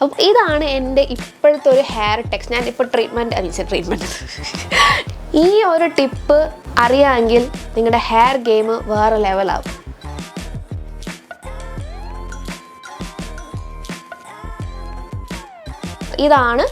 അപ്പോൾ ഇതാണ് എൻ്റെ ഇപ്പോഴത്തെ ഒരു ഹെയർ ടെക്സ്. ഞാൻ ഇപ്പോൾ ട്രീറ്റ്മെൻറ്റ് ഈ ഒരു ടിപ്പ് അറിയാമെങ്കിൽ നിങ്ങളുടെ ഹെയർ ഗെയിം വേറെ ലെവലാവും. ഇതാണ്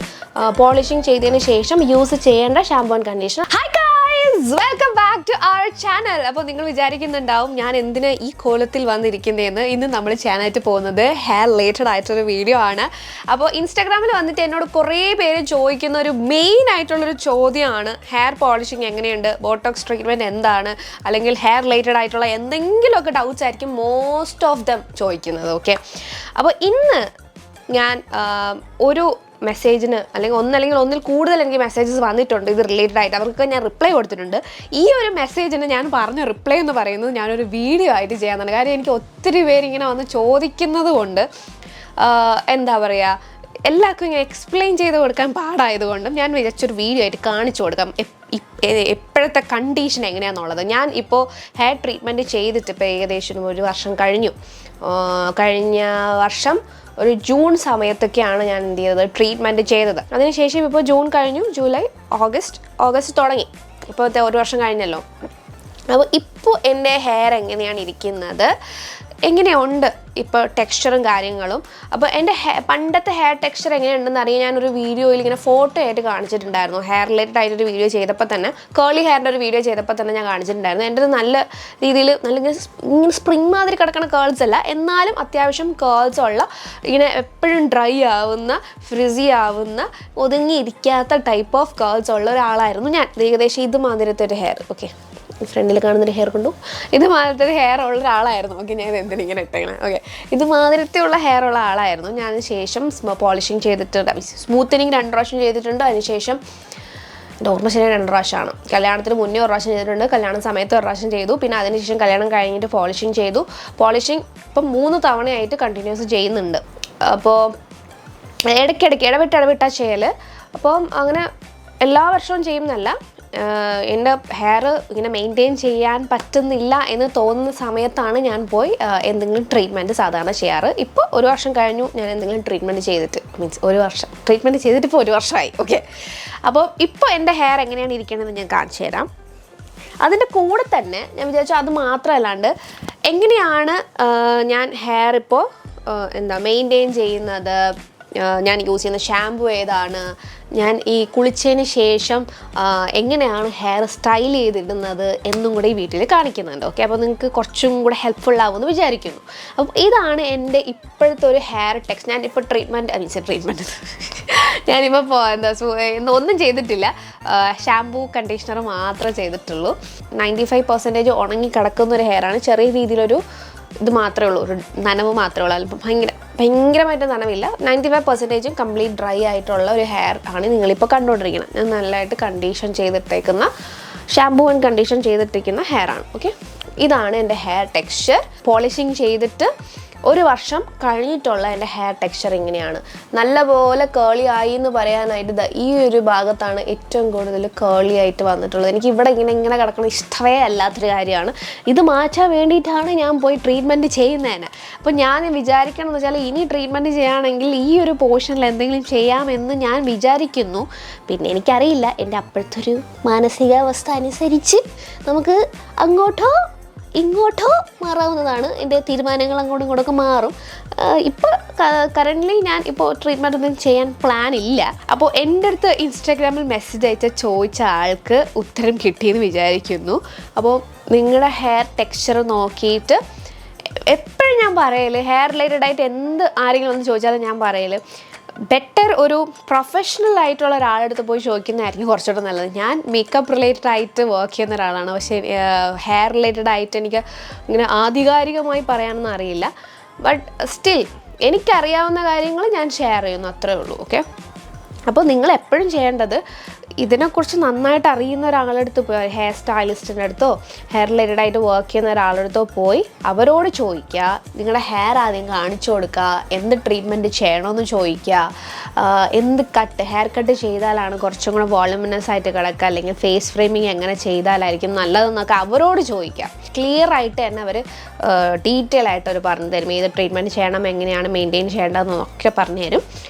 പോളിഷിംഗ് ചെയ്തതിന് ശേഷം യൂസ് ചെയ്യേണ്ട shampoo and conditioner. Hi guys, welcome back to our channel. അപ്പോൾ നിങ്ങൾ വിചാരിക്കുന്നുണ്ടാവും ഞാൻ എന്തിനാ ഈ കോലത്തിൽ വന്നിരിക്കുന്നതെന്ന്. ഇന്ന് നമ്മൾ ചെയ്യാനായിട്ട് പോകുന്നത് ഹെയർ റിലേറ്റഡ് ആയിട്ടൊരു വീഡിയോ ആണ്. അപ്പോൾ ഇൻസ്റ്റാഗ്രാമിൽ വന്നിട്ട് എന്നോട് കുറേ പേര് ചോദിക്കുന്ന ഒരു മെയിൻ ആയിട്ടുള്ളൊരു ചോദ്യമാണ് ഹെയർ പോളിഷിങ് എങ്ങനെയുണ്ട്, ബോട്ടോക്സ് ട്രീറ്റ്മെൻറ്റ് എന്താണ്, അല്ലെങ്കിൽ ഹെയർ റിലേറ്റഡ് ആയിട്ടുള്ള എന്തെങ്കിലുമൊക്കെ ഡൗട്ട്സ് ആയിരിക്കും മോസ്റ്റ് ഓഫ് ദം ചോദിക്കുന്നത്. ഓക്കെ, അപ്പോൾ ഇന്ന് ഞാൻ ഒരു മെസ്സേജിന് അല്ലെങ്കിൽ ഒന്നിൽ കൂടുതൽ എനിക്ക് മെസ്സേജസ് വന്നിട്ടുണ്ട് ഇത് റിലേറ്റഡ് ആയിട്ട്. അവർക്ക് ഞാൻ റിപ്ലൈ കൊടുത്തിട്ടുണ്ട്. ഈ ഒരു മെസ്സേജിന് ഞാൻ പറഞ്ഞ റിപ്ലൈ എന്ന് പറയുന്നത് ഞാനൊരു വീഡിയോ ആയിട്ട് ചെയ്യാമെന്നാണ്. കാര്യം എനിക്ക് ഒത്തിരി പേര് ഇങ്ങനെ വന്ന് ചോദിക്കുന്നത് കൊണ്ട് എന്താ പറയുക, എല്ലാവർക്കും ഇങ്ങനെ എക്സ്പ്ലെയിൻ ചെയ്ത് കൊടുക്കാൻ പാടായതുകൊണ്ടും ഞാൻ വിചാരിച്ചൊരു വീഡിയോ ആയിട്ട് കാണിച്ചു കൊടുക്കാം എപ്പോഴത്തെ കണ്ടീഷൻ എങ്ങനെയാണെന്നുള്ളത്. ഞാൻ ഇപ്പോൾ ഹെയർ ട്രീറ്റ്മെൻറ്റ് ചെയ്തിട്ട് ഇപ്പോൾ ഏകദേശം 1 വർഷം കഴിഞ്ഞു. കഴിഞ്ഞ വർഷം ഒരു ജൂൺ സമയത്തൊക്കെയാണ് ഞാൻ എന്ത് ചെയ്തത്, ട്രീറ്റ്മെൻറ്റ് ചെയ്തത്. അതിനുശേഷം ഇപ്പോൾ ജൂൺ കഴിഞ്ഞു, ജൂലൈ, ഓഗസ്റ്റ് തുടങ്ങി. ഇപ്പോഴത്തെ 1 വർഷം കഴിഞ്ഞല്ലോ. അപ്പോൾ ഇപ്പോൾ എൻ്റെ ഹെയർ എങ്ങനെയാണ് ഇരിക്കുന്നത്, എങ്ങനെയുണ്ട് ഇപ്പോൾ ടെക്സ്ചറും കാര്യങ്ങളും. അപ്പോൾ എൻ്റെ പണ്ടത്തെ ഹെയർ ടെക്സ്ചർ എങ്ങനെയുണ്ടെന്ന് അറിയാൻ ഞാനൊരു വീഡിയോയിൽ ഇങ്ങനെ ഫോട്ടോ ആയിട്ട് കാണിച്ചിട്ടുണ്ടായിരുന്നു. ഹെയർ റിലേറ്റഡ് ആയിട്ടൊരു വീഡിയോ ചെയ്തപ്പോൾ തന്നെ, കേളി ഹെയറിൻ്റെ ഒരു വീഡിയോ ചെയ്തപ്പോൾ തന്നെ ഞാൻ കാണിച്ചിട്ടുണ്ടായിരുന്നു. എൻ്റെ നല്ല രീതിയിൽ ഇങ്ങനെ സ്പ്രിങ് മാതിരി കിടക്കുന്ന കേൾസ് അല്ല, എന്നാലും അത്യാവശ്യം കേൾസ് ഉള്ള, ഇങ്ങനെ എപ്പോഴും ഡ്രൈ ആവുന്ന, ഫ്രിസി ആവുന്ന, ഒതുങ്ങിയിരിക്കാത്ത ടൈപ്പ് ഓഫ് കേൾസ് ഉള്ള ഒരാളായിരുന്നു ഞാൻ. ഏകദേശം ഇത് മാതിരത്തെ ഒരു ഹെയർ, ഓക്കെ, ഫ്രണ്ടിൽ കാണുന്നൊരു ഹെയർ കൊണ്ടു ഇത് മാതിരത്തെ ഒരു ഹെയർ ഉള്ള ഒരാളായിരുന്നു. ഓക്കെ, ഞാൻ എന്തിനിങ്ങനെ ഇട്ടേക്കണേ. ഓക്കെ, ഇത് മാതിരത്തെ ഉള്ള ഹെയർ ഉള്ള ആളായിരുന്നു ഞാൻ. ശേഷം പോളിഷിങ് ചെയ്തിട്ടുണ്ട്, സ്മൂത്തനിങ് 2 പ്രാവശ്യം ചെയ്തിട്ടുണ്ട്. അതിനുശേഷം എൻ്റെ ഓർമ്മ ശരി 2 പ്രാവശ്യമാണ്. കല്യാണത്തിന് മുന്നേ 1 പ്രാവശ്യം ചെയ്തിട്ടുണ്ട്, കല്യാണ സമയത്ത് 1 പ്രാവശ്യം ചെയ്തു, പിന്നെ അതിനുശേഷം കല്യാണം കഴിഞ്ഞിട്ട് പോളിഷിങ് ചെയ്തു. പോളിഷിങ് ഇപ്പം 3 തവണയായിട്ട് കണ്ടിന്യൂസ് ചെയ്യുന്നുണ്ട്. അപ്പോൾ ഇടയ്ക്കിടയ്ക്ക് ഇടവിട്ടാ ചെയ്യൽ. അപ്പം അങ്ങനെ എല്ലാ വർഷവും ചെയ്യുന്നതല്ല. എൻ്റെ ഹെയർ ഇങ്ങനെ മെയിൻറ്റെയിൻ ചെയ്യാൻ പറ്റുന്നില്ല എന്ന് തോന്നുന്ന സമയത്താണ് ഞാൻ പോയി എന്തെങ്കിലും ട്രീറ്റ്മെൻറ്റ് സാധാരണ ചെയ്യാറ്. ഇപ്പോൾ 1 വർഷം കഴിഞ്ഞു ഞാൻ എന്തെങ്കിലും ട്രീറ്റ്മെൻറ്റ് ചെയ്തിട്ട്, മീൻസ് 1 വർഷം ട്രീറ്റ്മെൻറ്റ് ചെയ്തിട്ട് ഇപ്പോൾ 1 വർഷമായി. ഓക്കെ, അപ്പോൾ ഇപ്പോൾ എൻ്റെ ഹെയർ എങ്ങനെയാണ് ഇരിക്കണമെന്ന് ഞാൻ കാണിച്ചു തരാം. അതിൻ്റെ കൂടെ തന്നെ ഞാൻ വിചാരിച്ചു അത് മാത്രമല്ലാണ്ട് എങ്ങനെയാണ് ഞാൻ ഹെയർ ഇപ്പോൾ മെയിൻറ്റെയിൻ ചെയ്യുന്നത്, ഞാൻ യൂസ് ചെയ്യുന്ന ഷാമ്പു ഏതാണ്, ഞാൻ ഈ കുളിച്ചതിന് ശേഷം എങ്ങനെയാണ് ഹെയർ സ്റ്റൈൽ ചെയ്തിടുന്നത് എന്നും കൂടെ ഈ വീട്ടിൽ കാണിക്കുന്നുണ്ട്. ഓക്കെ, അപ്പോൾ നിങ്ങൾക്ക് കുറച്ചും കൂടെ ഹെൽപ്ഫുൾ ആവുമെന്ന് വിചാരിക്കുന്നു. അപ്പോൾ ഇതാണ് എൻ്റെ ഇപ്പോഴത്തെ ഒരു ഹെയർ ടെക്സ്. ഞാനിപ്പോൾ ട്രീറ്റ്മെൻറ്റ് ഞാനിപ്പോൾ ഒന്നും ചെയ്തിട്ടില്ല. ഷാമ്പൂ കണ്ടീഷണർ മാത്രമേ ചെയ്തിട്ടുള്ളൂ. 95% ഉണങ്ങി കിടക്കുന്നൊരു ഹെയറാണ്. ചെറിയ രീതിയിലൊരു ഇത് മാത്രമേ ഉള്ളൂ, ഒരു നനവ് മാത്രമേ ഉള്ളൂ. അല്പം ഭയങ്കരമായിട്ട് നനവില്ല. 95% കംപ്ലീറ്റ് ഡ്രൈ ആയിട്ടുള്ള ഒരു ഹെയർ ആണ് നിങ്ങളിപ്പോൾ കണ്ടുകൊണ്ടിരിക്കുന്നത്. ഞാൻ നല്ലതായിട്ട് കണ്ടീഷൻ ചെയ്തിട്ടേക്കുന്ന, ഷാമ്പൂ ആൻഡ് കണ്ടീഷൻ ചെയ്തിട്ടിരിക്കുന്ന ഹെയർ ആണ്. ഓക്കെ, ഇതാണ് എൻ്റെ ഹെയർ ടെക്സ്ചർ. പോളിഷിങ് ചെയ്തിട്ട് 1 വർഷം കഴിഞ്ഞിട്ടുള്ള എൻ്റെ ഹെയർ ടെക്സ്ചർ ഇങ്ങനെയാണ്. നല്ലപോലെ കേളി ആയി എന്ന് പറയാനായിട്ട് ഈ ഒരു ഭാഗത്താണ് ഏറ്റവും കൂടുതൽ കേളി ആയിട്ട് വന്നിട്ടുള്ളത്. എനിക്ക് ഇവിടെ ഇങ്ങനെ കിടക്കണം ഇഷ്ടമേ അല്ലാത്തൊരു കാര്യമാണ്. ഇത് മാറ്റാൻ വേണ്ടിയിട്ടാണ് ഞാൻ പോയി ട്രീറ്റ്മെൻറ്റ് ചെയ്യുന്നതിന്. അപ്പോൾ ഞാൻ വിചാരിക്കണം എന്ന് വെച്ചാൽ ഇനി ട്രീറ്റ്മെൻറ്റ് ചെയ്യുകയാണെങ്കിൽ ഈ ഒരു പോർഷനിൽ എന്തെങ്കിലും ചെയ്യാമെന്ന് ഞാൻ വിചാരിക്കുന്നു. പിന്നെ എനിക്കറിയില്ല, എൻ്റെ അപ്പോഴത്തെ ഒരു മാനസികാവസ്ഥ അനുസരിച്ച് നമുക്ക് ഇങ്ങോട്ടോ മാറാവുന്നതാണ്. എൻ്റെ തീരുമാനങ്ങൾ അങ്ങോട്ടും ഇങ്ങോട്ടൊക്കെ മാറും. ഇപ്പോൾ കറൻ്റ്ലി ഞാൻ ഇപ്പോൾ ട്രീറ്റ്മെൻറ്റ് ഒന്നും ചെയ്യാൻ പ്ലാൻ ഇല്ല. അപ്പോൾ എൻ്റെ അടുത്ത് ഇൻസ്റ്റാഗ്രാമിൽ മെസ്സേജ് ചോദിച്ച ആൾക്ക് ഉത്തരം കിട്ടിയെന്ന് വിചാരിക്കുന്നു. അപ്പോൾ നിങ്ങളുടെ ഹെയർ ടെക്സ്ചർ നോക്കിയിട്ട് എപ്പോഴും ഞാൻ പറയൽ, ഹെയർ റിലേറ്റഡ് ആയിട്ട് ആരെങ്കിലും ഒന്ന് ചോദിച്ചാലും ഞാൻ പറയൽ, ബെറ്റർ ഒരു പ്രൊഫഷണൽ ആയിട്ടുള്ള ഒരാളുടെ അടുത്ത് പോയി ചോദിക്കുന്നതായിരിക്കും കുറച്ചുകൂടെ നല്ലത്. ഞാൻ മേക്കപ്പ് റിലേറ്റഡ് ആയിട്ട് വർക്ക് ചെയ്യുന്ന ഒരാളാണ്. പക്ഷേ ഹെയർ റിലേറ്റഡ് ആയിട്ട് എനിക്ക് ഇങ്ങനെ ആധികാരികമായി പറയാനൊന്നും അറിയില്ല. ബട്ട് സ്റ്റിൽ എനിക്കറിയാവുന്ന കാര്യങ്ങൾ ഞാൻ ഷെയർ ചെയ്യുന്നു, അത്രേ ഉള്ളൂ. ഓക്കെ, അപ്പോൾ നിങ്ങൾ എപ്പോഴും ചെയ്യേണ്ടത് ഇതിനെക്കുറിച്ച് നന്നായിട്ട് അറിയുന്ന ഒരാളുടെ അടുത്ത് പോയി, ഹെയർ സ്റ്റൈലിസ്റ്റിൻ്റെ അടുത്തോ ഹെയർ റിലേറ്റഡ് ആയിട്ട് വർക്ക് ചെയ്യുന്ന ഒരാളുടെ അടുത്തോ പോയി അവരോട് ചോദിക്കുക. നിങ്ങളുടെ ഹെയർ ആദ്യം കാണിച്ചു കൊടുക്കുക, എന്ത് ട്രീറ്റ്മെൻറ്റ് ചെയ്യണമെന്ന് ചോദിക്കുക, എന്ത് ഹെയർ കട്ട് ചെയ്താലാണ് കുറച്ചും കൂടെ വോളുമിനസ് ആയിട്ട് കിടക്കുക, അല്ലെങ്കിൽ ഫേസ് ഫ്രെയിമിങ് എങ്ങനെ ചെയ്താലായിരിക്കും നല്ലതെന്നൊക്കെ അവരോട് ചോദിക്കുക. ക്ലിയർ ആയിട്ട് തന്നെ അവർ ഡീറ്റെയിൽ ആയിട്ട് അവർ പറഞ്ഞു തരും. ഏത് ട്രീറ്റ്മെൻറ്റ് ചെയ്യണം, എങ്ങനെയാണ് മെയിൻറ്റെയിൻ ചെയ്യേണ്ടതെന്നൊക്കെ പറഞ്ഞു തരും.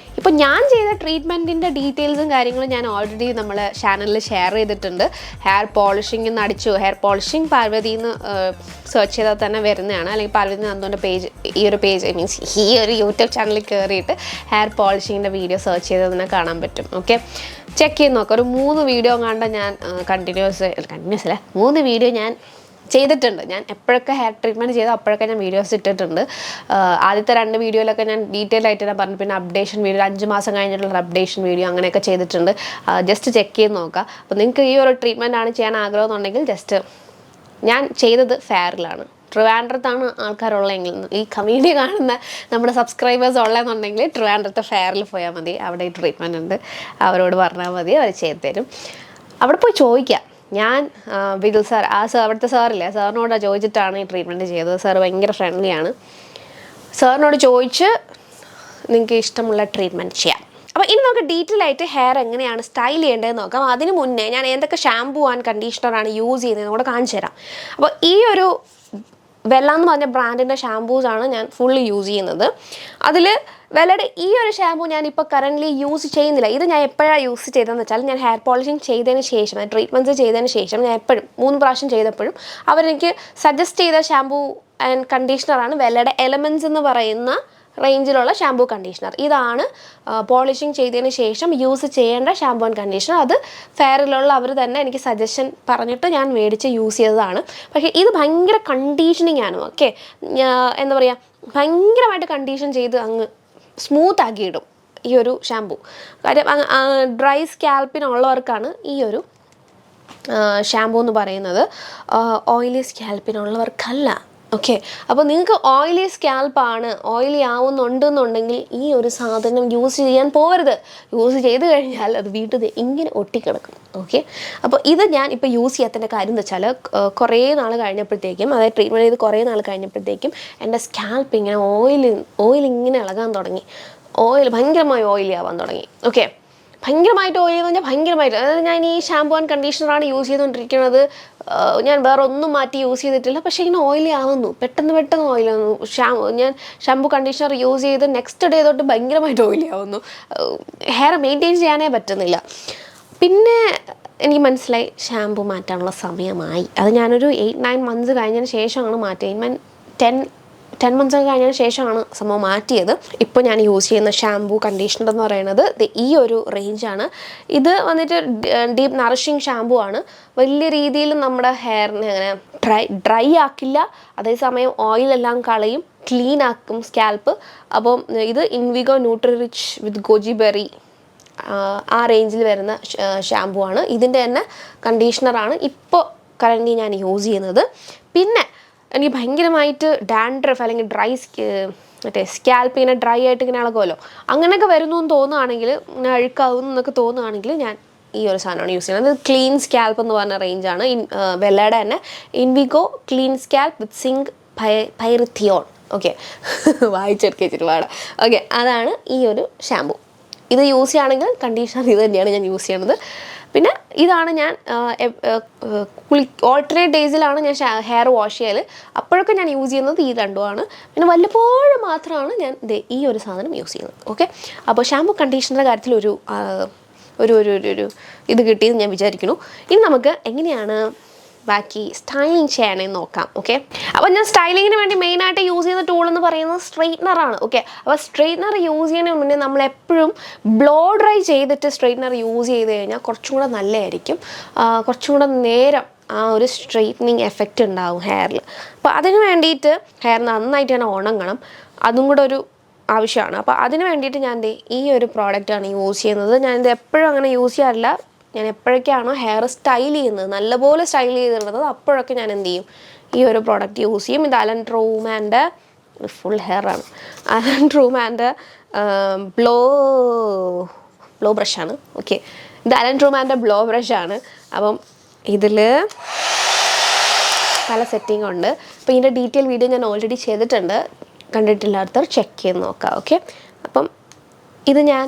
അപ്പോൾ ഞാൻ ചെയ്ത ട്രീറ്റ്മെൻറ്റിൻ്റെ ഡീറ്റെയിൽസും കാര്യങ്ങളും ഞാൻ ഓൾറെഡി നമ്മളെ ചാനലിൽ ഷെയർ ചെയ്തിട്ടുണ്ട്. ഹെയർ പോളിഷിംഗ് എന്ന് അടിച്ചു, ഹെയർ പോളിഷിംഗ് പാർവതി എന്ന് സെർച്ച് ചെയ്താൽ തന്നെ വരുന്നതാണ്. അല്ലെങ്കിൽ പാർവതി നന്ദുവിൻ്റെ പേജ്, ഈ ഒരു പേജ് മീൻസ് ഈ ഒരു യൂട്യൂബ് ചാനലിൽ കയറിയിട്ട് ഹെയർ പോളിഷിങ്ങിൻ്റെ വീഡിയോ സെർച്ച് ചെയ്തതിനെ കാണാൻ പറ്റും. ഓക്കെ, ചെക്ക് ചെയ്ത് നോക്കാം. ഒരു 3 വീഡിയോ കണ്ട ഞാൻ കണ്ടിന്യൂസ് അല്ല 3 വീഡിയോ ഞാൻ ചെയ്തിട്ടുണ്ട്. ഞാൻ എപ്പോഴൊക്കെ ഹെയർ ട്രീറ്റ്മെൻറ്റ് ചെയ്തോ അപ്പോഴൊക്കെ ഞാൻ വീഡിയോസ് ഇട്ടിട്ടുണ്ട്. ആദ്യത്തെ 2 വീഡിയോയിലൊക്കെ ഞാൻ ഡീറ്റെയിൽ ആയിട്ട് ഞാൻ പറഞ്ഞു. പിന്നെ അപ്ഡേഷൻ വീഡിയോ 5 മാസം കഴിഞ്ഞിട്ടുള്ള അപ്ഡേഷൻ വീഡിയോ അങ്ങനെയൊക്കെ ചെയ്തിട്ടുണ്ട്. ജസ്റ്റ് ചെക്ക് ചെയ്ത് നോക്കാം. അപ്പോൾ നിങ്ങൾക്ക് ഈ ഒരു ട്രീറ്റ്മെൻ്റ് ആണ് ചെയ്യാൻ ആഗ്രഹം എന്നുണ്ടെങ്കിൽ ജസ്റ്റ് ഞാൻ ചെയ്തത് ഫെയറിലാണ്. ട്രിവാൻഡ്രത്താണ് ആൾക്കാരുള്ളതെങ്കിൽ, ഈ കമ്മ്യൂണിറ്റി കാണുന്ന നമ്മുടെ സബ്സ്ക്രൈബേഴ്സ് ഉള്ളതെന്നുണ്ടെങ്കിൽ ട്രിവാൻഡ്രത്തെ ഫെയറിൽ പോയാൽ മതി. അവിടെ ഈ ട്രീറ്റ്മെൻറ്റ് ഉണ്ട്, അവരോട് പറഞ്ഞാൽ മതി, അവർ ചെയ്ത് തരും. അവിടെ പോയി ചോദിക്കാം. ഞാൻ വിതുൽ സാർ, അവിടുത്തെ സാറില്ലേ, സാറിനോട് ചോദിച്ചിട്ടാണ് ഈ ട്രീറ്റ്മെൻറ്റ് ചെയ്തത്. സാർ ഭയങ്കര ഫ്രണ്ട്ലിയാണ്. സാറിനോട് ചോദിച്ച് നിങ്ങൾക്ക് ഇഷ്ടമുള്ള ട്രീറ്റ്മെൻറ്റ് ചെയ്യാം. അപ്പോൾ ഇനി നമുക്ക് ഡീറ്റെയിൽ ആയിട്ട് ഹെയർ എങ്ങനെയാണ് സ്റ്റൈൽ ചെയ്യേണ്ടതെന്ന് നോക്കാം. അതിന് മുന്നേ ഞാൻ എന്തൊക്കെ ഷാമ്പൂ ആൻഡ് കണ്ടീഷണറാണ് യൂസ് ചെയ്യുന്നതെന്ന് കൂടെ കാണിച്ചു തരാം. അപ്പോൾ ഈ ഒരു വെല്ല എന്ന് പറഞ്ഞ ബ്രാൻഡിൻ്റെ ഷാമ്പൂസാണ് ഞാൻ ഫുള്ളി യൂസ് ചെയ്യുന്നത്. അതിൽ വെല്ലയുടെ ഈ ഒരു ഷാമ്പൂ ഞാനിപ്പോൾ കറൻ്റ്ലി യൂസ് ചെയ്യുന്നില്ല. ഇത് ഞാൻ എപ്പോഴാണ് യൂസ് ചെയ്തതെന്ന് വെച്ചാൽ, ഞാൻ ഹെയർ പോളിഷിങ് ചെയ്തതിന് ശേഷം, ട്രീറ്റ്മെൻറ്റ്സ് ചെയ്തതിന് ശേഷം ഞാൻ എപ്പോഴും 3 പ്രാവശ്യം ചെയ്തപ്പോഴും അവരെനിക്ക് സജസ്റ്റ് ചെയ്ത ഷാമ്പൂ ആൻഡ് കണ്ടീഷണറാണ് വെല്ലയുടെ എലമെൻറ്റ്സ് എന്ന് പറയുന്ന റേഞ്ചിലുള്ള ഷാമ്പൂ കണ്ടീഷണർ. ഇതാണ് പോളിഷിങ് ചെയ്തതിന് ശേഷം യൂസ് ചെയ്യേണ്ട ഷാമ്പൂ ആൻഡ് കണ്ടീഷണർ. അത് ഫെയറിലുള്ള അവർ തന്നെ എനിക്ക് സജഷൻ പറഞ്ഞിട്ട് ഞാൻ മേടിച്ച് യൂസ് ചെയ്തതാണ്. പക്ഷേ ഇത് ഭയങ്കര കണ്ടീഷനിങ് ആണ്. ഓക്കെ, എന്താ പറയുക, ഭയങ്കരമായിട്ട് കണ്ടീഷൻ ചെയ്ത് അങ്ങ് സ്മൂത്ത് ആക്കിയിടും ഈ ഒരു ഷാമ്പൂ. കാര്യം ഡ്രൈ സ്കാൽപ്പിനുള്ളവർക്കാണ് ഈ ഒരു ഷാമ്പൂ എന്ന് പറയുന്നത്, ഓയിലി സ്കാൽപ്പിനുള്ളവർക്കല്ല. ഓക്കെ, അപ്പോൾ നിങ്ങൾക്ക് ഓയിലി സ്കാൽപ്പാണ്, ഓയിലി ആവുന്നുണ്ടെന്നുണ്ടെങ്കിൽ ഈ ഒരു സാധനം യൂസ് ചെയ്യാൻ പോകരുത്. യൂസ് ചെയ്ത് കഴിഞ്ഞാൽ അത് വീട്ടിൽ ഇങ്ങനെ ഒട്ടിക്കിടക്കും. ഓക്കെ, അപ്പോൾ ഇത് ഞാൻ ഇപ്പോൾ യൂസ് ചെയ്യാത്തതിൻ്റെ കാര്യം എന്ന് വെച്ചാൽ, കുറേ നാൾ കഴിഞ്ഞപ്പോഴത്തേക്കും, അതായത് ട്രീറ്റ്മെൻറ്റ് ചെയ്ത് കുറേ നാൾ കഴിഞ്ഞപ്പോഴത്തേക്കും എൻ്റെ സ്കാൽപ്പ് ഇങ്ങനെ ഓയിൽ ഇങ്ങനെ ഇളകാൻ തുടങ്ങി. ഭയങ്കരമായി ഓയിലി ആവാൻ തുടങ്ങി. ഓക്കെ, ഭയങ്കരമായിട്ട് ഓയിൽ എന്ന് പറഞ്ഞാൽ ഭയങ്കരമായിട്ട്, അതായത് ഞാൻ ഈ ഷാമ്പൂ ആൻഡ് കണ്ടീഷണറാണ് യൂസ് ചെയ്തുകൊണ്ടിരിക്കുന്നത്. ഞാൻ വേറെ ഒന്നും മാറ്റി യൂസ് ചെയ്തിട്ടില്ല. പക്ഷേ ഇങ്ങനെ ഓയിലി ആവുന്നു, പെട്ടെന്ന് ഓയിൽ ആവുന്നു. ഞാൻ ഷാമ്പൂ കണ്ടീഷണർ യൂസ് ചെയ്ത് നെക്സ്റ്റ് ഡേ തൊട്ട് ഭയങ്കരമായിട്ട് ഓയിലി ആവുന്നു. ഹെയർ മെയിൻറ്റെയിൻ ചെയ്യാനേ പറ്റുന്നില്ല. പിന്നെ എനിക്ക് മനസ്സിലായി ഷാമ്പൂ മാറ്റാനുള്ള സമയമായി. അത് ഞാനൊരു 8-9 മന്ത്സ് കഴിഞ്ഞതിന് ശേഷമാണ് മാറ്റിയത്. 10 മന്ത്സ് ഒക്കെ കഴിഞ്ഞതിന് ശേഷമാണ് സംഭവം മാറ്റിയത്. ഇപ്പോൾ ഞാൻ യൂസ് ചെയ്യുന്ന ഷാമ്പൂ കണ്ടീഷണർ എന്ന് പറയുന്നത് ഈ ഒരു റേഞ്ചാണ്. ഇത് വന്നിട്ട് ഡീപ്പ് നറിഷിങ് ഷാമ്പൂ ആണ്. വലിയ രീതിയിൽ നമ്മുടെ ഹെയറിനെ അങ്ങനെ ഡ്രൈ ആക്കില്ല, അതേസമയം ഓയിലെല്ലാം കളയും, ക്ലീൻ ആക്കും സ്കാൽപ്പ്. അപ്പം ഇത് Invigo nutri rich with goji berry ആ റേഞ്ചിൽ വരുന്ന ഷാമ്പൂ ആണ്. ഇതിൻ്റെ തന്നെ കണ്ടീഷണറാണ് ഇപ്പോൾ കറൻ്റ് ഞാൻ യൂസ് ചെയ്യുന്നത്. പിന്നെ എനിക്ക് ഭയങ്കരമായിട്ട് ഡാൻഡ്രഫ് അല്ലെങ്കിൽ സ്കാൽപ്പ് ഇങ്ങനെ ഡ്രൈ ആയിട്ട് ഇങ്ങനെ ഇളകുമല്ലോ, അങ്ങനെയൊക്കെ വരുന്നു എന്ന് തോന്നുകയാണെങ്കിൽ, ഇങ്ങനെ അഴുക്കാവുന്നു എന്നൊക്കെ തോന്നുകയാണെങ്കിൽ ഞാൻ ഈ ഒരു സാധനമാണ് യൂസ് ചെയ്യുന്നത്. അത് ക്ലീൻ സ്കാൽപ്പ് എന്ന് പറഞ്ഞ റേഞ്ചാണ്. വെല്ലയുടെ തന്നെ ഇൻവിഗോ ക്ലീൻ സ്കാൽപ്പ് വിത്ത് സിങ്ക് പൈറിത്തിയോൺ. ഓക്കെ, വായിച്ചെടുക്കിച്ചിട്ട് പാടാം. ഓക്കെ, അതാണ് ഈ ഒരു ഷാമ്പൂ. ഇത് യൂസ് ചെയ്യുകയാണെങ്കിൽ കണ്ടീഷണർ ഇത് തന്നെയാണ് ഞാൻ യൂസ് ചെയ്യണത്. പിന്നെ ഇതാണ് ഞാൻ ഓൾട്ടർനേറ്റ് ഡേയ്സിലാണ് ഞാൻ ഹെയർ വാഷ് ചെയ്യൽ. അപ്പോഴൊക്കെ ഞാൻ യൂസ് ചെയ്യുന്നത് ഈ രണ്ടുമാണ്. പിന്നെ വല്ലപ്പോഴും മാത്രമാണ് ഞാൻ ഈ ഒരു സാധനം യൂസ് ചെയ്യുന്നത്. ഓക്കെ, അപ്പോൾ ഷാമ്പൂ കണ്ടീഷണറുടെ കാര്യത്തിൽ ഒരു ഇത് കിട്ടിയെന്ന് ഞാൻ വിചാരിക്കുന്നു. ഇനി നമുക്ക് എങ്ങനെയാണ് ബാക്കി സ്റ്റൈലിങ് ചെയ്യണമെന്ന് നോക്കാം. ഓക്കെ, അപ്പോൾ ഞാൻ സ്റ്റൈലിങ്ങിന് വേണ്ടി മെയിനായിട്ട് യൂസ് ചെയ്യുന്ന ടൂൾ എന്ന് പറയുന്നത് സ്ട്രെയിറ്റ്നറാണ്. ഓക്കെ, അപ്പോൾ സ്ട്രെയിറ്റ്നർ യൂസ് ചെയ്യുന്നതിന് മുന്നേ നമ്മളെപ്പോഴും ബ്ലോ ഡ്രൈ ചെയ്തിട്ട് സ്ട്രെയിറ്റ്നർ യൂസ് ചെയ്ത് കഴിഞ്ഞാൽ കുറച്ചും കൂടെ നല്ലതായിരിക്കും. കുറച്ചും കൂടെ നേരം ആ ഒരു സ്ട്രെയിറ്റനിങ് എഫക്റ്റ് ഉണ്ടാവും ഹെയറിൽ. അപ്പോൾ അതിന് വേണ്ടിയിട്ട് ഹെയർ നന്നായിട്ട് തന്നെ ഉണങ്ങണം, അതും കൂടെ ഒരു ആവശ്യമാണ്. അപ്പോൾ അതിന് വേണ്ടിയിട്ട് ഞാൻ ഈ ഒരു പ്രോഡക്റ്റാണ് യൂസ് ചെയ്യുന്നത്. ഞാനിത് എപ്പോഴും അങ്ങനെ യൂസ് ചെയ്യാറില്ല. ഞാൻ എപ്പോഴൊക്കെയാണോ ഹെയർ സ്റ്റൈൽ ചെയ്യുന്നത്, നല്ലപോലെ സ്റ്റൈൽ ചെയ്തിടുന്നത്, അപ്പോഴൊക്കെ ഞാൻ എന്ത് ചെയ്യും, ഈ ഒരു പ്രോഡക്റ്റ് യൂസ് ചെയ്യും. ഇത് അലൻ ട്രൂമാൻ്റെ ഫുൾ ഹെയറാണ്. അലൻ ട്രൂമാൻ്റെ ബ്ലോ ബ്രഷാണ്. ഓക്കെ, ഇത് അലൻ ട്രൂമാൻ്റെ ബ്ലോ ബ്രഷാണ്. അപ്പം ഇതിൽ പല സെറ്റിംഗ് ഉണ്ട്. അപ്പോൾ ഇതിൻ്റെ ഡീറ്റെയിൽ വീഡിയോ ഞാൻ ഓൾറെഡി ചെയ്തിട്ടുണ്ട്, കണ്ടിട്ടില്ലാത്തവർ ചെക്ക് ചെയ്ത് നോക്കാം. ഓക്കെ, അപ്പം ഇത് ഞാൻ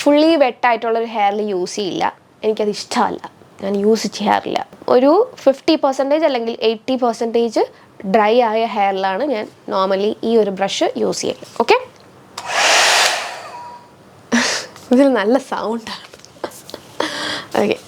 ഫുള്ളി വെട്ടായിട്ടുള്ളൊരു ഹെയറിൽ യൂസ് ചെയ്യില്ല, എനിക്കത് ഇഷ്ടമല്ല, ഞാൻ യൂസ് ചെയ്യാറില്ല. ഒരു 50% അല്ലെങ്കിൽ 80% ഡ്രൈ ആയ ഹെയറിലാണ് ഞാൻ നോർമലി ഈ ഒരു ബ്രഷ് യൂസ് ചെയ്യുന്നത്. ഓക്കെ, ഇതിന് നല്ല സൗണ്ടാണ്. ഓക്കെ,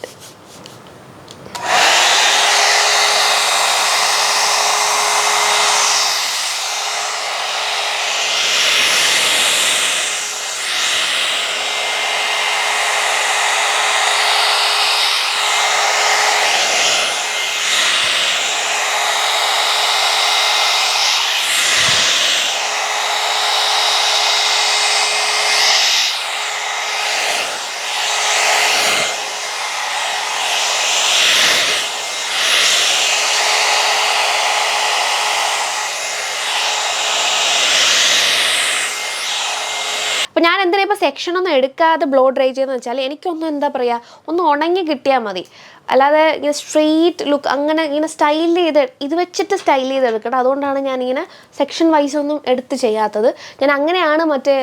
അപ്പോൾ ഞാൻ എന്തിനാ ഇപ്പോൾ സെക്ഷനൊന്നും എടുക്കാതെ ബ്ലോ ഡ്രൈ ചെയ്യുന്നത് വെച്ചാൽ എനിക്കൊന്നും എന്താ പറയുക, ഒന്ന് ഉണങ്ങി കിട്ടിയാൽ മതി. അല്ലാതെ ഇങ്ങനെ സ്ട്രെയിറ്റ് ലുക്ക് അങ്ങനെ ഇങ്ങനെ സ്റ്റൈൽ ചെയ്ത് ഇത് വെച്ചിട്ട് സ്റ്റൈൽ ചെയ്ത് എടുക്കണം. അതുകൊണ്ടാണ് ഞാനിങ്ങനെ സെക്ഷൻ വൈസ് ഒന്നും എടുത്ത് ചെയ്യാത്തത്. ഞാൻ അങ്ങനെയാണ് മറ്റേ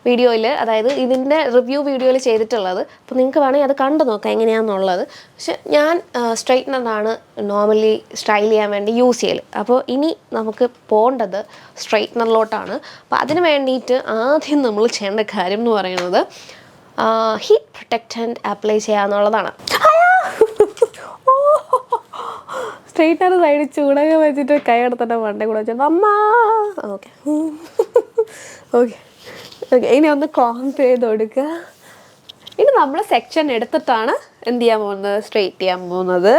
വീഡിയോയിൽ, അതായത് ഇതിൻ്റെ റിവ്യൂ വീഡിയോയിൽ ചെയ്തിട്ടുള്ളത്. അപ്പോൾ നിങ്ങൾക്ക് വേണമെങ്കിൽ അത് കണ്ടു നോക്കാം എങ്ങനെയാണെന്നുള്ളത്. പക്ഷെ ഞാൻ സ്ട്രെയിറ്റ്നറാണ് നോർമലി സ്റ്റൈൽ ചെയ്യാൻ വേണ്ടി യൂസ് ചെയ്യൽ. അപ്പോൾ ഇനി നമുക്ക് പോകേണ്ടത് സ്ട്രെയിറ്റ്നറിലോട്ടാണ്. അപ്പോൾ അതിന് വേണ്ടിയിട്ട് ആദ്യം നമ്മൾ ചെയ്യേണ്ട കാര്യം എന്ന് പറയുന്നത് ഹീറ്റ് പ്രൊട്ടക്റ്റൻറ്റ് അപ്ലൈ ചെയ്യുക എന്നുള്ളതാണ്. സ്ട്രെയിറ്റ്നർ സൈഡ് ചൂടൊക്കെ വെച്ചിട്ട് കൈ എടുത്തിട്ട് വണ്ടേ കൂടെ വെച്ചാൽ അമ്മ. ഓക്കെ ഓക്കെ ഓക്കെ, ഇനി ഒന്ന് കോംപ് ചെയ്ത് കൊടുക്കുക. ഇനി നമ്മൾ സെക്ഷൻ എടുത്തിട്ടാണ് എന്ത് ചെയ്യാൻ പോകുന്നത്, സ്ട്രെയിറ്റ് ചെയ്യാൻ പോകുന്നത്.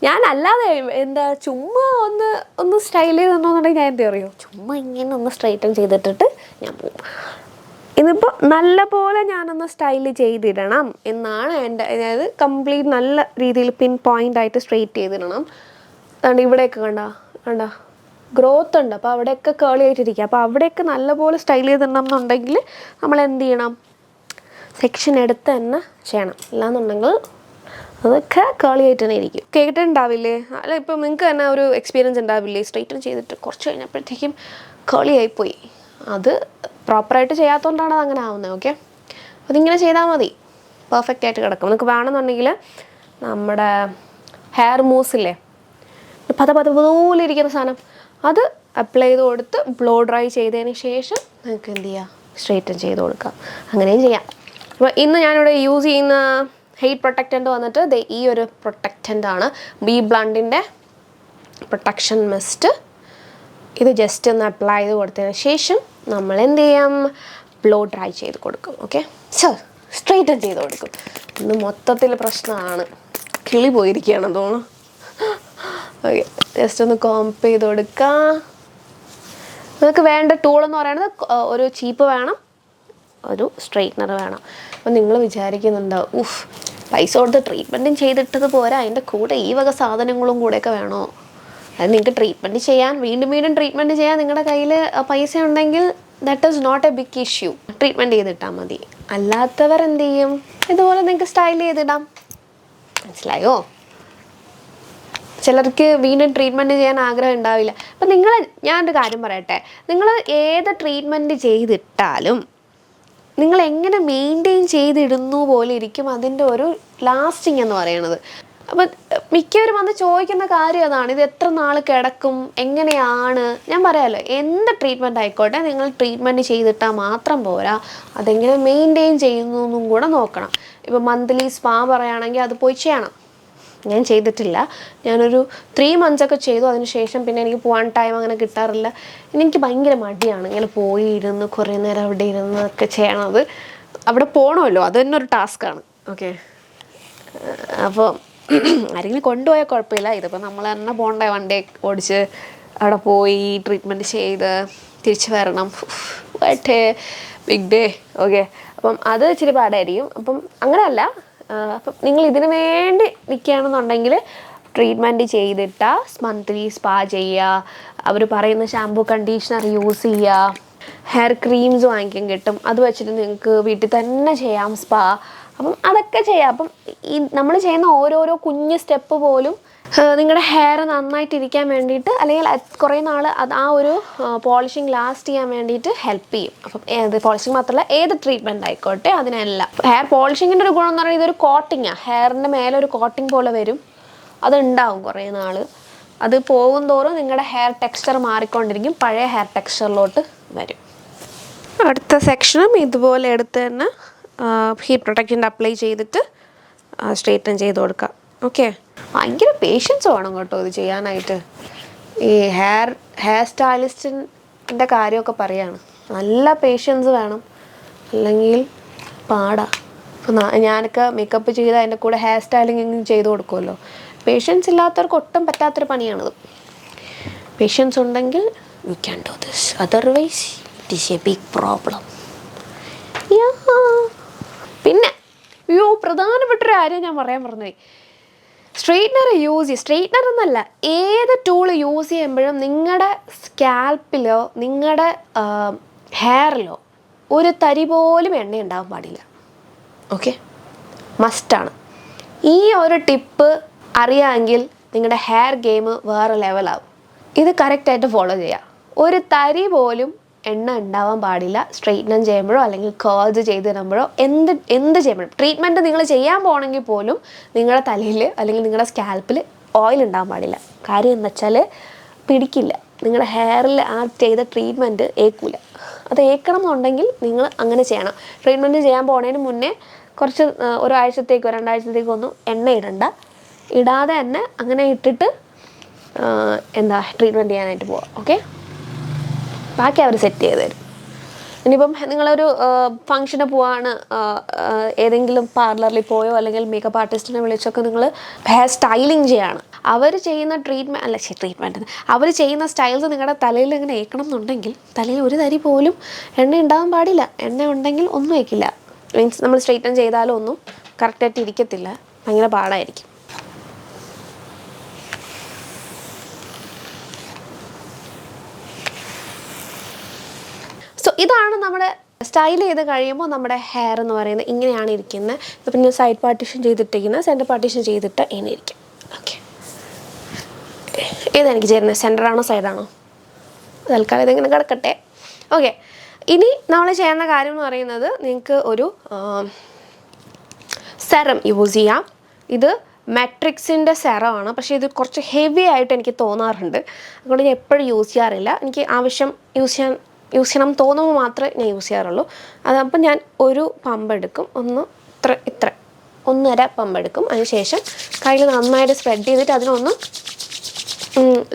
ഞാൻ അല്ലാതെ എന്താ ചുമ്മാ ഒന്ന് സ്റ്റൈൽ ചെയ്തെന്നുണ്ടെങ്കിൽ ഞാൻ എന്താ അറിയോ, ചുമ്മാ ഇങ്ങനെ ഒന്ന് സ്ട്രെയിറ്റൻ ചെയ്തിട്ടിട്ട് ഞാൻ പോകും. ഇതിപ്പോൾ നല്ല പോലെ ഞാനൊന്ന് സ്റ്റൈൽ ചെയ്തിടണം എന്നാണ് എൻ്റെ, അതായത് കംപ്ലീറ്റ് നല്ല രീതിയിൽ പിൻ പോയിൻ്റ് ആയിട്ട് സ്ട്രെയിറ്റ് ചെയ്തിടണം. അതുകൊണ്ട് ഇവിടെയൊക്കെ കണ്ട ഗ്രോത്ത് ഉണ്ട്, അപ്പോൾ അവിടെയൊക്കെ കേളി ആയിട്ടിരിക്കുക. അപ്പോൾ അവിടെയൊക്കെ നല്ലപോലെ സ്റ്റൈൽ ചെയ്തിടണം എന്നുണ്ടെങ്കിൽ നമ്മൾ എന്ത് ചെയ്യണം, സെക്ഷൻ എടുത്ത് തന്നെ ചെയ്യണം. അല്ലാന്നുണ്ടെങ്കിൽ അതൊക്കെ കേളി ആയിട്ട് തന്നെ ഇരിക്കും. കേട്ടിട്ടുണ്ടാവില്ലേ, അല്ല ഇപ്പോൾ നിങ്ങൾക്ക് തന്നെ ഒരു എക്സ്പീരിയൻസ് ഉണ്ടാവില്ലേ, സ്ട്രെയിറ്റൻ ചെയ്തിട്ട് കുറച്ച് കഴിഞ്ഞപ്പോഴത്തേക്കും കേളി ആയിപ്പോയി. അത് പ്രോപ്പറായിട്ട് ചെയ്യാത്തതുകൊണ്ടാണ് അത് അങ്ങനെ ആവുന്നത്. ഓക്കെ, അതിങ്ങനെ ചെയ്താൽ മതി, പെർഫെക്റ്റ് ആയിട്ട് കിടക്കും. നിങ്ങൾക്ക് വേണമെന്നുണ്ടെങ്കിൽ നമ്മുടെ ഹെയർ മൂസില്ലേ, പതുപോലെ ഇരിക്കുന്ന സാധനം, അത് അപ്ലൈ ചെയ്ത് കൊടുത്ത് ബ്ലോ ഡ്രൈ ചെയ്തതിന് ശേഷം നിങ്ങൾക്ക് എന്ത് ചെയ്യുക, സ്ട്രെയിറ്റൻ ചെയ്ത് കൊടുക്കാം. അങ്ങനെയും ചെയ്യാം. അപ്പോൾ ഇന്ന് ഞാനിവിടെ യൂസ് ചെയ്യുന്ന ഹീറ്റ് പ്രൊട്ടക്റ്റൻ്റ് വന്നിട്ട് ഈ ഒരു പ്രൊട്ടക്റ്റൻ്റാണ്, ബി ബ്ലണ്ടിൻ്റെ പ്രൊട്ടക്ഷൻ മിസ്റ്റ്. ഇത് ജസ്റ്റ് ഒന്ന് അപ്ലൈ ചെയ്ത് കൊടുത്തതിന് ശേഷം നമ്മൾ എന്ത് ചെയ്യാം, ബ്ലോ ഡ്രൈ ചെയ്ത് കൊടുക്കും. ഓക്കെ, സ്ട്രെയിറ്റൻ ചെയ്ത് കൊടുക്കും. ഇന്ന് മൊത്തത്തിൽ പ്രശ്നമാണ്, കിളി പോയിരിക്കുകയാണെന്ന് തോന്നുന്നു. ഓക്കെ, ജസ്റ്റ് ഒന്ന് കോംപ് ചെയ്ത് കൊടുക്കാം. നിങ്ങൾക്ക് വേണ്ട ടൂളെന്ന് പറയുന്നത് ഒരു ചീപ്പ് വേണം, ഒരു സ്ട്രെയിറ്റ്നർ വേണം. അപ്പം നിങ്ങൾ വിചാരിക്കുന്നുണ്ടാവും, പൈസ കൊടുത്ത് ട്രീറ്റ്മെൻറ്റും ചെയ്തിട്ടത് പോരാ, അതിൻ്റെ കൂടെ ഈ വക സാധനങ്ങളും കൂടെയൊക്കെ വേണോ? അത് നിങ്ങൾക്ക് ട്രീറ്റ്മെൻറ്റ് ചെയ്യാൻ, വീണ്ടും ട്രീറ്റ്മെൻറ്റ് ചെയ്യാൻ നിങ്ങളുടെ കയ്യിൽ പൈസ ഉണ്ടെങ്കിൽ that is not a big issue. Treatment ചെയ്തിട്ടാൽ മതി. അല്ലാത്തവർ എന്ത് ചെയ്യും, ഇതുപോലെ നിങ്ങൾക്ക് സ്റ്റൈൽ ചെയ്തിടാം. മനസ്സിലായോ? ചിലർക്ക് വീണ്ടും ട്രീറ്റ്മെൻറ്റ് ചെയ്യാൻ ആഗ്രഹം ഉണ്ടാവില്ല. അപ്പം ഞാനൊരു കാര്യം പറയട്ടെ, നിങ്ങൾ ഏത് ട്രീറ്റ്മെൻറ്റ് ചെയ്തിട്ടാലും നിങ്ങൾ എങ്ങനെ മെയിൻറ്റെയിൻ ചെയ്തിടുന്നു പോലെ ഇരിക്കും അതിൻ്റെ ഒരു ലാസ്റ്റിംഗ് എന്ന് പറയുന്നത്. അപ്പം മിക്കവരും വന്ന് ചോദിക്കുന്ന കാര്യം അതാണ്, ഇത് എത്ര നാൾ കിടക്കും, എങ്ങനെയാണ്. ഞാൻ പറയാമല്ലോ, എന്ത് ട്രീറ്റ്മെൻറ്റ് ആയിക്കോട്ടെ, നിങ്ങൾ ട്രീറ്റ്മെൻറ്റ് ചെയ്തിട്ടാൽ മാത്രം പോരാ, അതെങ്ങനെ മെയിൻറ്റെയിൻ ചെയ്യുന്നു എന്നും കൂടെ നോക്കണം. ഇപ്പോൾ മന്ത്ലി സ്പാ പറയുകയാണെങ്കിൽ അത് പോയി ചെയ്യണം. ഞാൻ ചെയ്തിട്ടില്ല, ഞാനൊരു 3 months ഒക്കെ ചെയ്തു. അതിനുശേഷം പിന്നെ എനിക്ക് പോകാൻ ടൈം അങ്ങനെ കിട്ടാറില്ല. എനിക്ക് ഭയങ്കര മടിയാണ് ഇങ്ങനെ പോയി ഇരുന്ന് കുറേ നേരം അവിടെ ഇരുന്ന് ഒക്കെ ചെയ്യണത്. അവിടെ പോകണമല്ലോ, അത് തന്നെ ഒരു ടാസ്ക്കാണ്. ഓക്കെ, അപ്പോൾ ആരെങ്കിലും കൊണ്ടുപോയാൽ കുഴപ്പമില്ല. ഇതിപ്പോൾ നമ്മൾ തന്നെ പോകണ്ടേ, വണ്ടി ഓടിച്ച് അവിടെ പോയി ട്രീറ്റ്മെൻറ്റ് ചെയ്ത് തിരിച്ച് വരണം. What a big day. Okay, അപ്പം അത് ഇച്ചിരി പാടായിരിക്കും. അപ്പം അങ്ങനെയല്ല, അപ്പം നിങ്ങൾ ഇതിനു വേണ്ടി നിൽക്കുകയാണെന്നുണ്ടെങ്കിൽ ട്രീറ്റ്മെൻറ്റ് ചെയ്തിട്ട് മന്ത്ലി സ്പാ ചെയ്യുക, അവർ പറയുന്ന ഷാമ്പൂ കണ്ടീഷണർ യൂസ് ചെയ്യുക, ഹെയർ ക്രീംസ് വാങ്ങിക്കാൻ കിട്ടും, അത് വെച്ചിട്ട് നിങ്ങൾക്ക് വീട്ടിൽ തന്നെ ചെയ്യാം സ്പാ. അപ്പം അതൊക്കെ ചെയ്യാം. അപ്പം ഈ നമ്മൾ ചെയ്യുന്ന ഓരോരോ കുഞ്ഞ് സ്റ്റെപ്പ് പോലും നിങ്ങളുടെ ഹെയർ നന്നായിട്ടിരിക്കാൻ വേണ്ടിയിട്ട്, അല്ലെങ്കിൽ കുറേ നാൾ അത് ആ ഒരു പോളിഷിങ് ലാസ്റ്റ് ചെയ്യാൻ വേണ്ടിയിട്ട് ഹെൽപ്പ് ചെയ്യും. അപ്പം ഏത് പോളിഷിങ് മാത്രമല്ല, ഏത് ട്രീറ്റ്മെൻറ്റ് ആയിക്കോട്ടെ അതിനെല്ലാം. ഹെയർ പോളിഷിങ്ങിൻ്റെ ഒരു ഗുണം എന്ന് പറയുന്നത് ഇതൊരു കോട്ടിങ്ങാണ്, ഹെയറിൻ്റെ മേലെ ഒരു കോട്ടിങ് പോലെ വരും, അതുണ്ടാവും കുറേ നാൾ. അത് പോകും തോറും നിങ്ങളുടെ ഹെയർ ടെക്സ്ചർ മാറിക്കൊണ്ടിരിക്കും, പഴയ ഹെയർ ടെക്സ്ചറിലോട്ട് വരും. അടുത്ത സെക്ഷനും ഇതുപോലെ എടുത്ത് തന്നെ ഹീറ്റ് പ്രൊട്ടക്റ്റൻ്റ് അപ്ലൈ ചെയ്തിട്ട് സ്ട്രെയിറ്റൻ ചെയ്ത് കൊടുക്കാം. ഓക്കെ, ഭയങ്കര പേഷ്യൻസ് വേണം കേട്ടോ ഇത് ചെയ്യാനായിട്ട്. ഈ ഹെയർ സ്റ്റൈലിസ്റ്റിൻ്റെ കാര്യമൊക്കെ പറയാണ്, നല്ല പേഷ്യൻസ് വേണം, അല്ലെങ്കിൽ പാടാ. ഇപ്പോൾ ഞാനൊക്കെ മേക്കപ്പ് ചെയ്ത് അതിൻ്റെ കൂടെ ഹെയർ സ്റ്റൈലിംഗ് ചെയ്ത് കൊടുക്കുമല്ലോ. പേഷ്യൻസ് ഇല്ലാത്തവർക്ക് ഒട്ടും പറ്റാത്തൊരു പണിയാണിത്. പേഷ്യൻസ് ഉണ്ടെങ്കിൽ you can do this, otherwise it is a big problem. പിന്നെ പ്രധാനപ്പെട്ടൊരു കാര്യം ഞാൻ പറയാൻ പറഞ്ഞുപോയി. സ്ട്രെയിറ്റ്നർ എന്നല്ല, ഏത് ടൂൾ യൂസ് ചെയ്യുമ്പോഴും നിങ്ങളുടെ സ്കാൽപ്പിലോ നിങ്ങളുടെ ഹെയറിലോ ഒരു തരി പോലും എണ്ണ ഉണ്ടാകാൻ പാടില്ല. ഓക്കെ, മസ്റ്റാണ്. ഈ ഒരു ടിപ്പ് അറിയാമെങ്കിൽ നിങ്ങളുടെ ഹെയർ ഗെയിം വേറെ ലെവലാവും. ഇത് കറക്റ്റായിട്ട് ഫോളോ ചെയ്യുക. ഒരു തരി പോലും എണ്ണ ഉണ്ടാവാൻ പാടില്ല സ്ട്രെയിറ്റ്നർ ചെയ്യുമ്പോഴോ അല്ലെങ്കിൽ കേൾസ് ചെയ്ത് തരുമ്പോഴോ എന്ത് ചെയ്യുമ്പോഴും. ട്രീറ്റ്മെൻറ്റ് നിങ്ങൾ ചെയ്യാൻ പോകണമെങ്കിൽ പോലും നിങ്ങളുടെ തലയിൽ അല്ലെങ്കിൽ നിങ്ങളുടെ സ്കാൽപ്പിൽ ഓയിൽ ഉണ്ടാകാൻ പാടില്ല. കാര്യം എന്ന് വെച്ചാൽ പിടിക്കില്ല, നിങ്ങളുടെ ഹെയറിൽ ആ ചെയ്ത ട്രീറ്റ്മെൻറ്റ് ഏൽക്കില്ല. അത് ഏൽക്കണം എന്നുണ്ടെങ്കിൽ നിങ്ങൾ അങ്ങനെ ചെയ്യണം. ട്രീറ്റ്മെൻറ്റ് ചെയ്യാൻ പോകുന്നതിന് മുന്നേ കുറച്ച് ഒരാഴ്ചത്തേക്കോ 2 ആഴ്ചത്തേക്കോ എണ്ണ ഇടാതെ തന്നെ അങ്ങനെ ഇട്ടിട്ട് ട്രീറ്റ്മെൻറ്റ് ചെയ്യാനായിട്ട് പോവാം. ഓക്കെ, ബാക്കി അവർ സെറ്റ് ചെയ്ത് തരും. ഇനിയിപ്പം നിങ്ങളൊരു ഫംഗ്ഷന് പോവാണ്, ഏതെങ്കിലും പാർലറിൽ പോയോ അല്ലെങ്കിൽ മേക്കപ്പ് ആർട്ടിസ്റ്റിനെ വിളിച്ചൊക്കെ നിങ്ങൾ ഹെയർ സ്റ്റൈലിങ് ചെയ്യാണ്. അവർ ചെയ്യുന്ന ട്രീറ്റ്മെൻറ്റ് അവർ ചെയ്യുന്ന സ്റ്റൈൽസ് നിങ്ങളുടെ തലയിൽ ഇങ്ങനെ ഏൽക്കണം എന്നുണ്ടെങ്കിൽ തലയിൽ ഒരു തരി പോലും എണ്ണ ഉണ്ടാകാൻ പാടില്ല. എണ്ണ ഉണ്ടെങ്കിൽ ഒന്നും വയ്ക്കില്ല. മീൻസ് നമ്മൾ സ്ട്രെയിറ്റൻ ചെയ്താലും ഒന്നും കറക്റ്റായിട്ട് ഇരിക്കത്തില്ല, ഭയങ്കര പാടായിരിക്കും. സോ ഇതാണ് നമ്മുടെ സ്റ്റൈൽ ചെയ്ത് കഴിയുമ്പോൾ നമ്മുടെ ഹെയർ എന്ന് പറയുന്നത് ഇങ്ങനെയാണ് ഇരിക്കുന്നത്. ഇപ്പം ഞാൻ സൈഡ് പാർട്ടീഷൻ ചെയ്തിട്ടിരിക്കുന്നത്, സെൻറ്റർ പാർട്ടീഷൻ ചെയ്തിട്ട് ഇങ്ങനെ ഇരിക്കും. ഓക്കെ, ഏതെനിക്ക് ചേരുന്നത്, സെൻറ്ററാണോ സൈഡാണോ? തൽക്കാലം ഇതെങ്ങനെ കിടക്കട്ടെ. ഓക്കെ, ഇനി നമ്മൾ ചെയ്യുന്ന കാര്യം എന്ന് പറയുന്നത് നിങ്ങൾക്ക് ഒരു സെറം യൂസ് ചെയ്യാം. ഇത് മാട്രിക്സിൻ്റെ സെറമാണ്, പക്ഷേ ഇത് കുറച്ച് ഹെവി ആയിട്ട് എനിക്ക് തോന്നാറുണ്ട്. അതുകൊണ്ട് ഞാൻ എപ്പോഴും യൂസ് ചെയ്യാറില്ല. എനിക്ക് ആവശ്യം യൂസ് ചെയ്യണം തോന്നുമ്പോൾ മാത്രമേ ഞാൻ യൂസ് ചെയ്യാറുള്ളൂ. അതപ്പം ഞാൻ ഒരു പമ്പ് എടുക്കും, ഇത്ര 1.5 പമ്പ് എടുക്കും. അതിനുശേഷം കയ്യിൽ നന്നായിട്ട് സ്പ്രെഡ് ചെയ്തിട്ട് അതിനൊന്ന്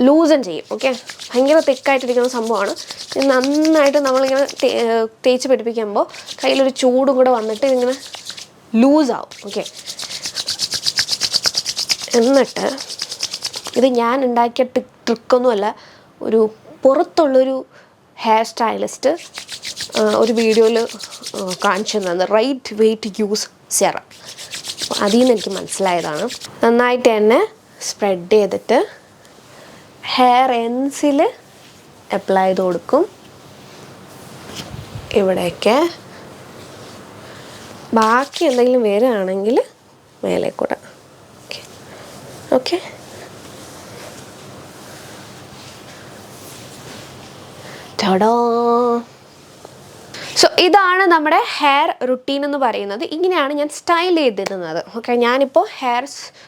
ലൂസൻ ചെയ്യും. ഓക്കെ, ഭയങ്കര തിക്കായിട്ടിരിക്കുന്ന സംഭവമാണ്. നന്നായിട്ട് നമ്മളിങ്ങനെ തേച്ച് പിടിപ്പിക്കുമ്പോൾ കയ്യിലൊരു ചൂടും കൂടെ വന്നിട്ട് ഇതിങ്ങനെ ലൂസാവും. ഓക്കെ, എന്നിട്ട് ഇത് ഞാൻ ഉണ്ടാക്കിയ ട്രിക്കൊന്നുമല്ല, ഒരു പുറത്തുള്ളൊരു ഹെയർ സ്റ്റൈലിസ്റ്റ് ഒരു വീഡിയോയിൽ കാണിച്ചു തന്നത് റൈറ്റ് വെയ്റ്റ് യൂസ് സെറം. അപ്പോൾ അതിൽ നിന്ന് എനിക്ക് മനസ്സിലായതാണ്. നന്നായിട്ട് തന്നെ സ്പ്രെഡ് ചെയ്തിട്ട് ഹെയർ എൻസിൽ അപ്ലൈ ചെയ്ത് കൊടുക്കും. ഇവിടെയൊക്കെ ബാക്കി എന്തെങ്കിലും വരികയാണെങ്കിൽ മേലെ കൂടെ. ഓക്കെ, സോ ഇതാണ് നമ്മുടെ ഹെയർ റുട്ടീൻ എന്ന് പറയുന്നത്. ഇങ്ങനെയാണ് ഞാൻ സ്റ്റൈൽ ചെയ്തിരുന്നത്. ഓക്കെ, ഞാനിപ്പോൾ ഹെയർ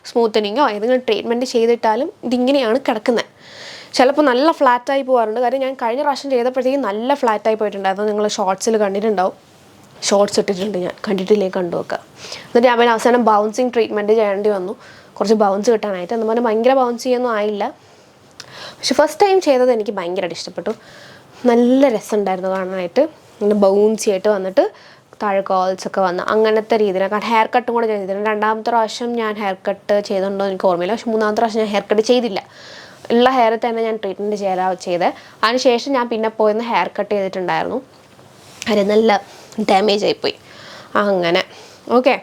സ്മൂത്തനിങ്ങോ ഏതെങ്കിലും ട്രീറ്റ്മെൻറ്റ് ചെയ്തിട്ടാലും ഇതിങ്ങനെയാണ് കിടക്കുന്നത്. ചിലപ്പോൾ നല്ല ഫ്ലാറ്റായി പോകാറുണ്ട്. കാര്യം ഞാൻ കഴിഞ്ഞ പ്രാവശ്യം ചെയ്തപ്പോഴത്തേക്കും നല്ല ഫ്ലാറ്റായി പോയിട്ടുണ്ടായിരുന്നു. നിങ്ങൾ ഷോർട്സിൽ കണ്ടിട്ടുണ്ടാവും. ഷോർട്സ് ഇട്ടിട്ടുണ്ട്, ഞാൻ കണ്ടിട്ടില്ലേ, കണ്ടു നോക്കുക. എന്നിട്ട് അവൻ അവസാനം ബൗൺസിങ് ട്രീറ്റ്മെൻറ്റ് ചെയ്യേണ്ടി വന്നു, കുറച്ച് ബൗൺസ് കിട്ടാനായിട്ട്. അതുപോലെ ഭയങ്കര ബൗൺസ് ചെയ്യൊന്നും ആയില്ല. പക്ഷെ ഫസ്റ്റ് ടൈം ചെയ്തത് എനിക്ക് ഭയങ്കരമായിട്ട് ഇഷ്ടപ്പെട്ടു. നല്ല രസമുണ്ടായിരുന്നു കാണാനായിട്ട്. ഇങ്ങനെ ബൗൺസി ആയിട്ട് വന്നിട്ട് താഴെ കോൾസൊക്കെ വന്ന് അങ്ങനത്തെ രീതിയിലാണ്. കാരണം ഹെയർ കട്ടും കൂടെ ചെയ്തിരുന്നു. 2ാമത്തെ പ്രാവശ്യം ഞാൻ ഹെയർ കട്ട് ചെയ്തിട്ടുണ്ടോ എനിക്ക് ഓർമ്മയില്ല. പക്ഷെ 3ാമത്തെ പ്രാവശ്യം ഞാൻ ഹെയർ കട്ട് ചെയ്തില്ല. ഉള്ള ഹെയർ തന്നെ ഞാൻ ട്രീറ്റ്മെൻറ്റ് ചെയ്തത്. അതിനുശേഷം ഞാൻ പിന്നെ പോയിന്ന് ഹെയർ കട്ട് ചെയ്തിട്ടുണ്ടായിരുന്നു. അത് നല്ല ഡാമേജ് ആയിപ്പോയി അങ്ങനെ. ഓക്കെ,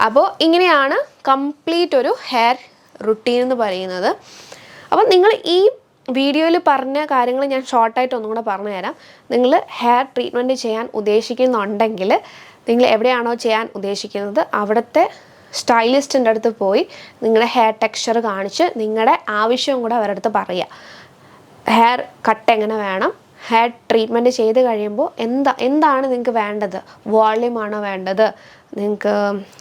അപ്പോൾ ഇങ്ങനെയാണ് കംപ്ലീറ്റ് ഒരു ഹെയർ റുട്ടീൻ എന്ന് പറയുന്നത്. അപ്പം നിങ്ങൾ ഈ വീഡിയോയിൽ പറഞ്ഞ കാര്യങ്ങൾ ഞാൻ ഷോർട്ടായിട്ട് ഒന്നും കൂടെ പറഞ്ഞു തരാം. നിങ്ങൾ ഹെയർ ട്രീറ്റ്മെൻറ്റ് ചെയ്യാൻ ഉദ്ദേശിക്കുന്നുണ്ടെങ്കിൽ നിങ്ങൾ എവിടെയാണോ ചെയ്യാൻ ഉദ്ദേശിക്കുന്നത് അവിടുത്തെ സ്റ്റൈലിസ്റ്റിൻ്റെ അടുത്ത് പോയി നിങ്ങളുടെ ഹെയർ ടെക്സ്ചർ കാണിച്ച് നിങ്ങളുടെ ആവശ്യവും കൂടെ അവരുടെ അടുത്ത് പറയുക. ഹെയർ കട്ട് എങ്ങനെ വേണം, ഹെയർ ട്രീറ്റ്മെൻറ്റ് ചെയ്ത് കഴിയുമ്പോൾ എന്താണ് നിങ്ങൾക്ക് വേണ്ടത്? വോളിയമാണോ വേണ്ടത്? നിങ്ങൾക്ക്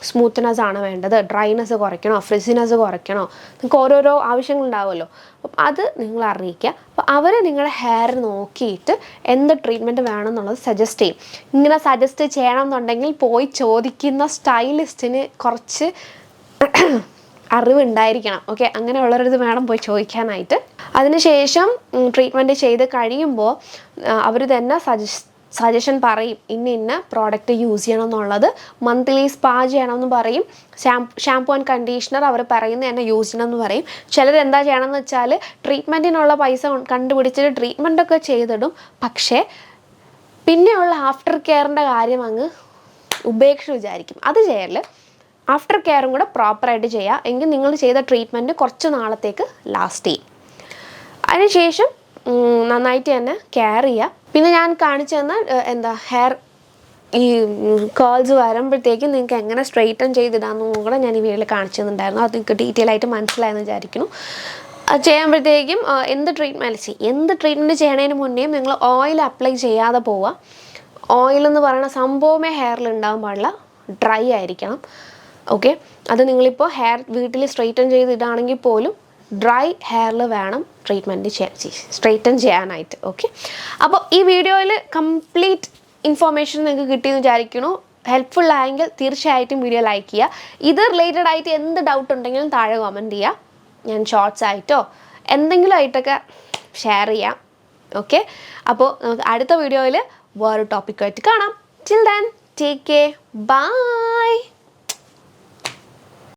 സ്മൂത്ത്നെസ് ആണോ വേണ്ടത്? ഡ്രൈനെസ് കുറയ്ക്കണോ? ഫ്രിസിനെസ് കുറയ്ക്കണോ? നിങ്ങൾക്ക് ഓരോരോ ആവശ്യങ്ങളുണ്ടാവുമല്ലോ. അപ്പം അത് നിങ്ങൾ അറിയിക്കുക. അപ്പോൾ അവർ നിങ്ങളുടെ ഹെയർ നോക്കിയിട്ട് എന്ത് ട്രീറ്റ്മെൻറ്റ് വേണമെന്നുള്ളത് സജസ്റ്റ് ചെയ്യും. ഇങ്ങനെ സജസ്റ്റ് ചെയ്യണം എന്നുണ്ടെങ്കിൽ പോയി ചോദിക്കുന്ന സ്റ്റൈലിസ്റ്റിന് കുറച്ച് അറിവുണ്ടായിരിക്കണം. ഓക്കെ, അങ്ങനെയുള്ളവരത് വേണം പോയി ചോദിക്കാനായിട്ട്. അതിനുശേഷം ട്രീറ്റ്മെൻറ്റ് ചെയ്ത് കഴിയുമ്പോൾ അവർ തന്നെ സജഷൻ പറയും, ഇന്ന പ്രോഡക്റ്റ് യൂസ് ചെയ്യണം എന്നുള്ളത്. മന്ത്ലി സ്പാ ചെയ്യണമെന്ന് പറയും. ഷാംപൂ ആൻഡ് കണ്ടീഷണർ അവർ പറയുന്നത് തന്നെ യൂസ് ചെയ്യണമെന്ന് പറയും. ചിലർ എന്താ ചെയ്യണമെന്ന് വെച്ചാൽ ട്രീറ്റ്മെൻറ്റിനുള്ള പൈസ കണ്ടുപിടിച്ചിട്ട് ട്രീറ്റ്മെൻറ്റൊക്കെ ചെയ്തിടും. പക്ഷേ പിന്നെയുള്ള ആഫ്റ്റർ കെയറിൻ്റെ കാര്യം അങ്ങ് ഉപേക്ഷിച്ച് വിചാരിക്കും. അത് ചെയ്യൽ. ആഫ്റ്റർ കെയറും കൂടെ പ്രോപ്പറായിട്ട് ചെയ്യുക. എങ്കിൽ നിങ്ങൾ ചെയ്ത ട്രീറ്റ്മെൻറ്റ് കുറച്ച് നാളത്തേക്ക് ലാസ്റ്റ് ചെയ്യും. അതിനുശേഷം നന്നായിട്ട് തന്നെ കെയർ ചെയ്യുക. പിന്നെ ഞാൻ കാണിച്ചു തന്ന ഹെയർ ഈ കേൾസ് വരുമ്പോഴത്തേക്കും നിങ്ങൾക്ക് എങ്ങനെ സ്ട്രെയിറ്റൻ ചെയ്തിടാമെന്നും കൂടെ ഞാൻ ഈ വീഡിയോയിൽ കാണിച്ചു തന്നിട്ടുണ്ടായിരുന്നു. അത് നിങ്ങൾക്ക് ഡീറ്റെയിൽ ആയിട്ട് മനസ്സിലായെന്ന് വിചാരിക്കുന്നു. അത് ചെയ്യുമ്പോഴത്തേക്കും എന്ത് ട്രീറ്റ്മെൻറ്റ് ചെയ്യണതിന് മുന്നേയും നിങ്ങൾ ഓയിൽ അപ്ലൈ ചെയ്യാതെ പോവുക. ഓയിലെന്ന് പറയുന്ന സംഭവമേ ഹെയറിൽ ഉണ്ടാകാൻ പാടില്ല. ഡ്രൈ ആയിരിക്കണം. ഓക്കെ, അത് നിങ്ങളിപ്പോൾ ഹെയർ വീട്ടിൽ സ്ട്രെയിറ്റൻ ചെയ്തിടാണെങ്കിൽ പോലും ഡ്രൈ ഹെയറിൽ വേണം സ്ട്രെയിറ്റൻ ചെയ്യാനായിട്ട്. ഓക്കെ, അപ്പോൾ ഈ വീഡിയോയിൽ കംപ്ലീറ്റ് ഇൻഫോർമേഷൻ നിങ്ങൾക്ക് കിട്ടിയെന്ന് വിചാരിക്കുന്നു. ഹെൽപ്ഫുൾ ആയെങ്കിൽ തീർച്ചയായിട്ടും വീഡിയോ ലൈക്ക് ചെയ്യുക. ഇത് റിലേറ്റഡ് ആയിട്ട് എന്ത് ഡൗട്ട് ഉണ്ടെങ്കിലും താഴെ കമൻറ്റ് ചെയ്യുക. ഞാൻ ഷോർട്സ് ആയിട്ടോ എന്തെങ്കിലും ആയിട്ടൊക്കെ ഷെയർ ചെയ്യാം. ഓക്കെ, അപ്പോൾ നമുക്ക് അടുത്ത വീഡിയോയിൽ വേറൊരു ടോപ്പിക്കായിട്ട് കാണാം. Till then take care, by.